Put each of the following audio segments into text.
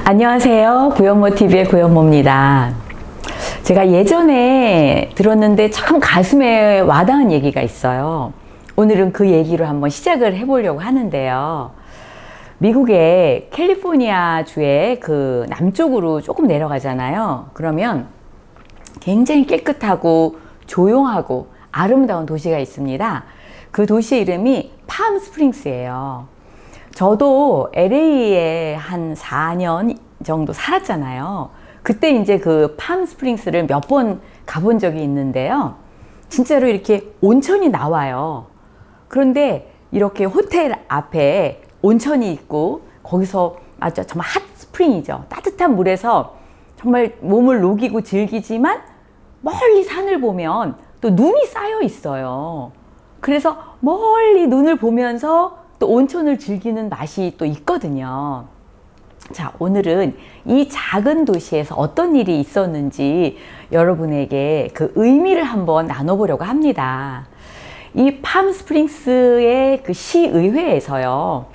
안녕하세요. 구현모TV의 구현모입니다. 제가 예전에 들었는데 참 가슴에 와닿은 얘기가 있어요. 오늘은 그 얘기로 한번 시작을 해보려고 하는데요. 미국의 캘리포니아 주의 그 남쪽으로 조금 내려가잖아요. 그러면 굉장히 깨끗하고 조용하고 아름다운 도시가 있습니다. 그 도시의 이름이 팜스프링스예요. 저도 LA에 한 4년 정도 살았잖아요. 그때 이제 그 팜스프링스를 몇 번 가본 적이 있는데요. 진짜로 이렇게 온천이 나와요. 그런데 이렇게 호텔 앞에 온천이 있고 거기서 아주 정말 핫스프링이죠. 따뜻한 물에서 정말 몸을 녹이고 즐기지만 멀리 산을 보면 또 눈이 쌓여 있어요. 그래서 멀리 눈을 보면서 또 온천을 즐기는 맛이 또 있거든요. 자, 오늘은 이 작은 도시에서 어떤 일이 있었는지 여러분에게 그 의미를 한번 나눠보려고 합니다. 이 팜스프링스의 그 시의회에서요,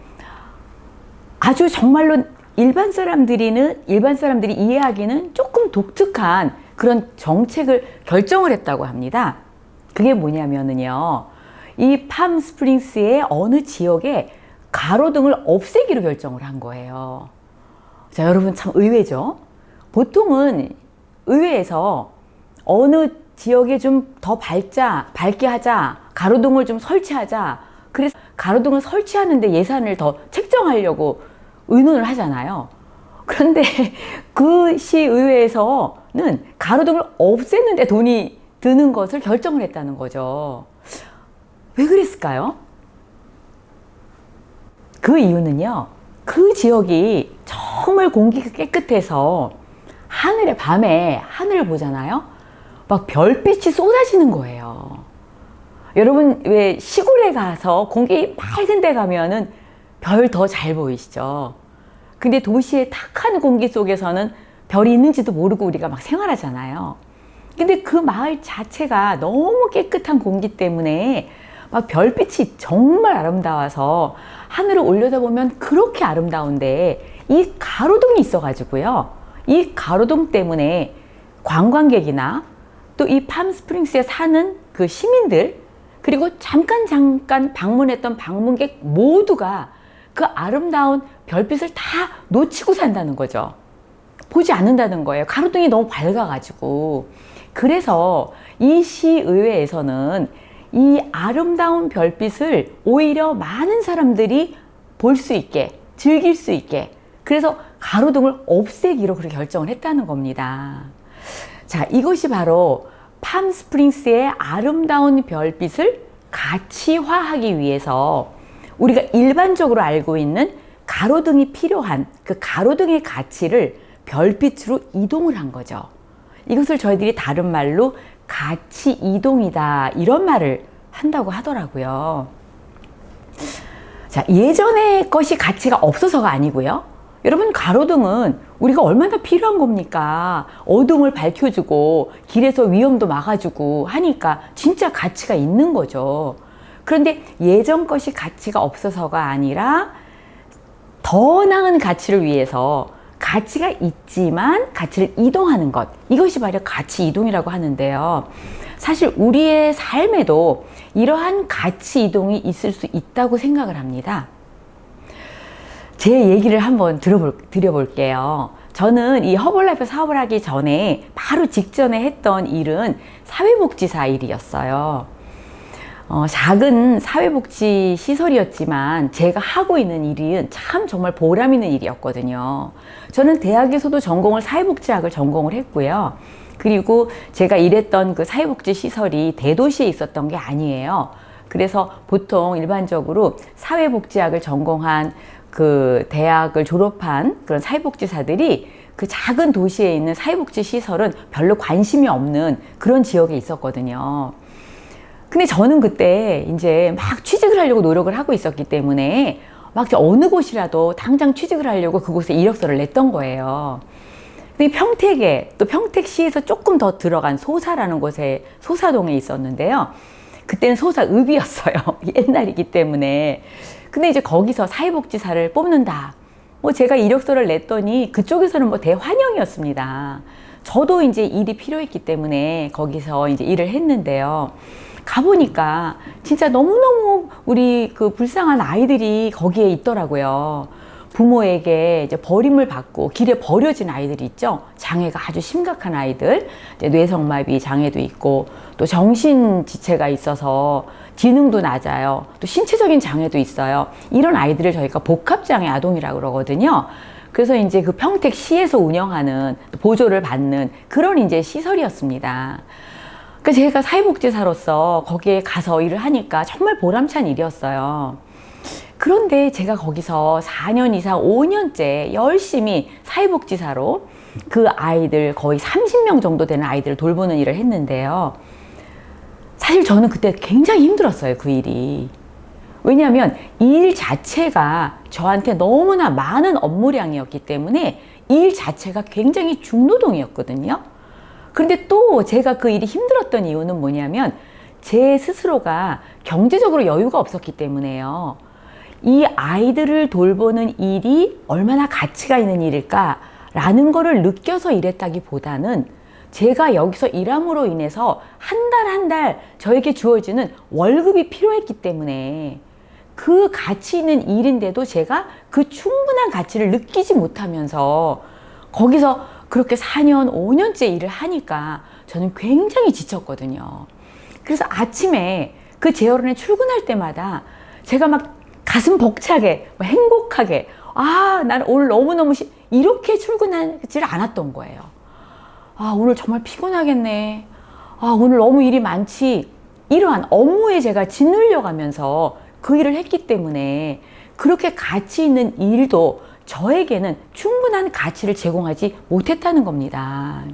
아주 정말로 일반 사람들이 이해하기는 조금 독특한 그런 정책을 결정을 했다고 합니다. 그게 뭐냐면요, 이 팜스프링스의 어느 지역에 가로등을 없애기로 결정을 한 거예요. 자, 여러분 참 의외죠? 보통은 의회에서 어느 지역에 좀 더 밝게 하자, 가로등을 좀 설치하자, 그래서 가로등을 설치하는데 예산을 더 책정하려고 의논을 하잖아요. 그런데 그 시의회에서는 가로등을 없애는데 돈이 드는 것을 결정을 했다는 거죠. 왜 그랬을까요? 그 이유는요, 그 지역이 정말 공기가 깨끗해서 밤에 하늘을 보잖아요. 막 별빛이 쏟아지는 거예요. 여러분 왜 시골에 가서 공기 맑은 데 가면은 별 더 잘 보이시죠? 근데 도시의 탁한 공기 속에서는 별이 있는지도 모르고 우리가 막 생활하잖아요. 근데 그 마을 자체가 너무 깨끗한 공기 때문에 막 별빛이 정말 아름다워서 하늘을 올려다보면 그렇게 아름다운데 이 가로등이 있어가지고요. 이 가로등 때문에 관광객이나 또 이 팜스프링스에 사는 그 시민들, 그리고 잠깐 방문했던 방문객 모두가 그 아름다운 별빛을 다 놓치고 산다는 거죠. 보지 않는다는 거예요. 가로등이 너무 밝아가지고. 그래서 이 시의회에서는 이 아름다운 별빛을 오히려 많은 사람들이 볼 수 있게, 즐길 수 있게, 그래서 가로등을 없애기로 그렇게 결정을 했다는 겁니다. 자, 이것이 바로 팜스프링스의 아름다운 별빛을 가치화하기 위해서 우리가 일반적으로 알고 있는 가로등이 필요한 그 가로등의 가치를 별빛으로 이동을 한 거죠. 이것을 저희들이 다른 말로 가치 이동이다, 이런 말을 한다고 하더라고요. 자, 예전의 것이 가치가 없어서가 아니고요. 여러분, 가로등은 우리가 얼마나 필요한 겁니까? 어둠을 밝혀주고 길에서 위험도 막아주고 하니까 진짜 가치가 있는 거죠. 그런데 예전 것이 가치가 없어서가 아니라 더 나은 가치를 위해서 가치가 있지만 가치를 이동하는 것, 이것이 바로 가치 이동이라고 하는데요. 사실 우리의 삶에도 이러한 가치 이동이 있을 수 있다고 생각을 합니다. 제 얘기를 한번 드려볼게요. 저는 이 허벌라이프 사업을 하기 전에 바로 직전에 했던 일은 사회복지사 일이었어요. 작은 사회복지 시설이었지만 제가 하고 있는 일은 참 정말 보람 있는 일이었거든요. 저는 대학에서도 사회복지학을 전공을 했고요. 그리고 제가 일했던 그 사회복지 시설이 대도시에 있었던 게 아니에요. 그래서 보통 일반적으로 사회복지학을 전공한 그 대학을 졸업한 그런 사회복지사들이 그 작은 도시에 있는 사회복지 시설은 별로 관심이 없는 그런 지역에 있었거든요. 근데 저는 그때 이제 막 취직을 하려고 노력을 하고 있었기 때문에 막 어느 곳이라도 당장 취직을 하려고 그곳에 이력서를 냈던 거예요. 근데 평택에, 또 평택시에서 조금 더 들어간 소사라는 곳에, 소사동에 있었는데요. 그때는 소사읍이었어요. 옛날이기 때문에. 근데 이제 거기서 사회복지사를 뽑는다, 뭐 제가 이력서를 냈더니 그쪽에서는 뭐 대환영이었습니다. 저도 이제 일이 필요했기 때문에 거기서 이제 일을 했는데요. 가보니까 진짜 너무너무 우리 그 불쌍한 아이들이 거기에 있더라고요. 부모에게 이제 버림을 받고 길에 버려진 아이들이 있죠. 장애가 아주 심각한 아이들, 이제 뇌성마비 장애도 있고 또 정신 지체가 있어서 지능도 낮아요. 또 신체적인 장애도 있어요. 이런 아이들을 저희가 복합장애 아동이라고 그러거든요. 그래서 이제 그 평택시에서 운영하는 보조를 받는 그런 이제 시설이었습니다. 그러니까 제가 사회복지사로서 거기에 가서 일을 하니까 정말 보람찬 일이었어요. 그런데 제가 거기서 4년 이상 5년째 열심히 사회복지사로 그 아이들 거의 30명 정도 되는 아이들을 돌보는 일을 했는데요. 사실 저는 그때 굉장히 힘들었어요, 그 일이. 왜냐하면 일 자체가 저한테 너무나 많은 업무량이었기 때문에 일 자체가 굉장히 중노동이었거든요. 그런데 또 제가 그 일이 힘들었던 이유는 뭐냐면 제 스스로가 경제적으로 여유가 없었기 때문에요. 이 아이들을 돌보는 일이 얼마나 가치가 있는 일일까라는 거를 느껴서 일했다기보다는 제가 여기서 일함으로 인해서 한 달 한 달 저에게 주어지는 월급이 필요했기 때문에 그 가치 있는 일인데도 제가 그 충분한 가치를 느끼지 못하면서 거기서 그렇게 4년, 5년째 일을 하니까 저는 굉장히 지쳤거든요. 그래서 아침에 그 재활원에 출근할 때마다 제가 막 가슴 벅차게, 행복하게, 나는 오늘 너무너무 이렇게 출근하지 않았던 거예요. 오늘 정말 피곤하겠네. 오늘 너무 일이 많지. 이러한 업무에 제가 짓눌려 가면서 그 일을 했기 때문에 그렇게 가치 있는 일도 저에게는 충분한 가치를 제공하지 못했다는 겁니다.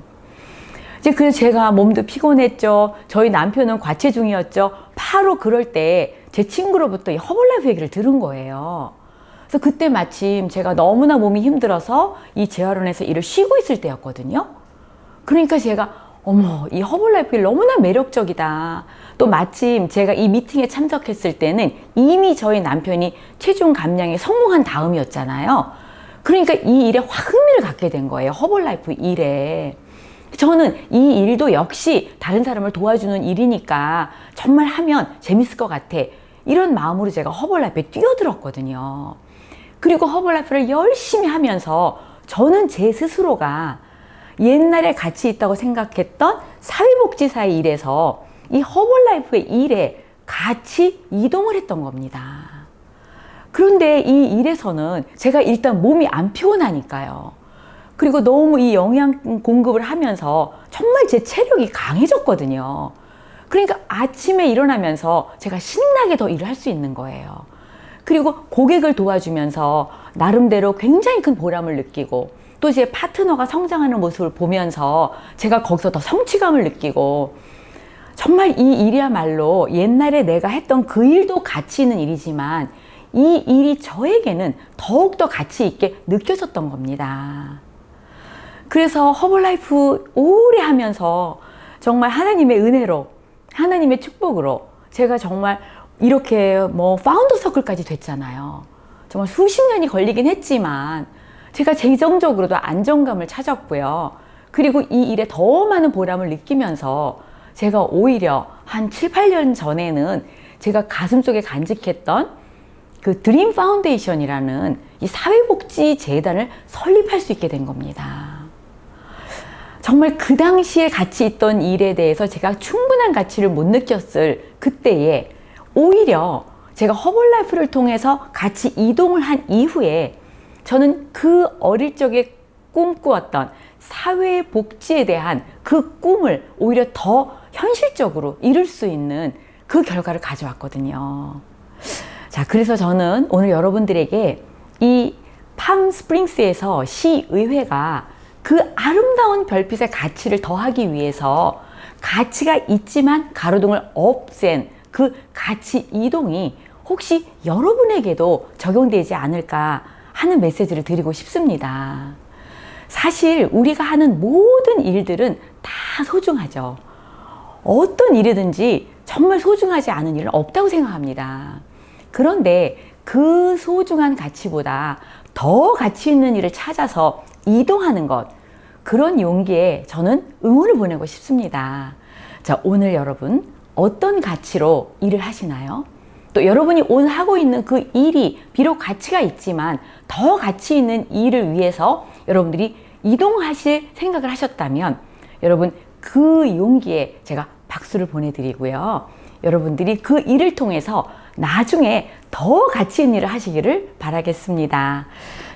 이제 그래서 제가 몸도 피곤했죠. 저희 남편은 과체중이었죠. 바로 그럴 때 제 친구로부터 이 허벌라이프 얘기를 들은 거예요. 그래서 그때 마침 제가 너무나 몸이 힘들어서 이 재활원에서 일을 쉬고 있을 때였거든요. 그러니까 제가 어머, 이 허벌라이프 일 너무나 매력적이다. 또 마침 제가 이 미팅에 참석했을 때는 이미 저희 남편이 체중 감량에 성공한 다음이었잖아요. 그러니까 이 일에 확 흥미를 갖게 된 거예요. 허벌라이프 일에. 저는 이 일도 역시 다른 사람을 도와주는 일이니까 정말 하면 재밌을 것 같아. 이런 마음으로 제가 허벌라이프에 뛰어들었거든요. 그리고 허벌라이프를 열심히 하면서 저는 제 스스로가 옛날에 가치 있다고 생각했던 사회복지사의 일에서 이 허벌라이프의 일에 같이 이동을 했던 겁니다. 그런데 이 일에서는 제가 일단 몸이 안 피곤하니까요. 그리고 너무 이 영양 공급을 하면서 정말 제 체력이 강해졌거든요. 그러니까 아침에 일어나면서 제가 신나게 더 일을 할 수 있는 거예요. 그리고 고객을 도와주면서 나름대로 굉장히 큰 보람을 느끼고 또 제 파트너가 성장하는 모습을 보면서 제가 거기서 더 성취감을 느끼고 정말 이 일이야말로 옛날에 내가 했던 그 일도 가치 있는 일이지만 이 일이 저에게는 더욱더 가치 있게 느껴졌던 겁니다. 그래서 허벌라이프 오래 하면서 정말 하나님의 은혜로 하나님의 축복으로 제가 정말 이렇게 파운더 서클까지 됐잖아요. 정말 수십 년이 걸리긴 했지만 제가 재정적으로도 안정감을 찾았고요. 그리고 이 일에 더 많은 보람을 느끼면서 제가 오히려 한 7, 8년 전에는 제가 가슴속에 간직했던 그 드림 파운데이션이라는 이 사회복지 재단을 설립할 수 있게 된 겁니다. 정말 그 당시에 가치 있던 일에 대해서 제가 충분한 가치를 못 느꼈을 그때에 오히려 제가 허벌라이프를 통해서 같이 이동을 한 이후에 저는 그 어릴 적에 꿈꾸었던 사회복지에 대한 그 꿈을 오히려 더 현실적으로 이룰 수 있는 그 결과를 가져왔거든요. 자, 그래서 저는 오늘 여러분들에게 이 팜스프링스에서 시의회가 그 아름다운 별빛의 가치를 더하기 위해서 가치가 있지만 가로등을 없앤 그 가치 이동이 혹시 여러분에게도 적용되지 않을까 하는 메시지를 드리고 싶습니다. 사실 우리가 하는 모든 일들은 다 소중하죠. 어떤 일이든지 정말 소중하지 않은 일은 없다고 생각합니다. 그런데 그 소중한 가치보다 더 가치 있는 일을 찾아서 이동하는 것, 그런 용기에 저는 응원을 보내고 싶습니다. 자, 오늘 여러분 어떤 가치로 일을 하시나요? 또 여러분이 오늘 하고 있는 그 일이 비록 가치가 있지만 더 가치 있는 일을 위해서 여러분들이 이동하실 생각을 하셨다면 여러분 그 용기에 제가 박수를 보내드리고요. 여러분들이 그 일을 통해서 나중에 더 가치 있는 일을 하시기를 바라겠습니다.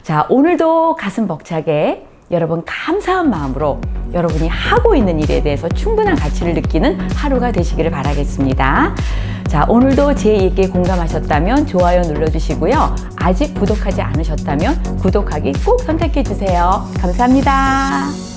자, 오늘도 가슴 벅차게 여러분 감사한 마음으로 여러분이 하고 있는 일에 대해서 충분한 가치를 느끼는 하루가 되시기를 바라겠습니다. 자, 오늘도 제 얘기에 공감하셨다면 좋아요 눌러주시고요. 아직 구독하지 않으셨다면 구독하기 꼭 선택해 주세요. 감사합니다.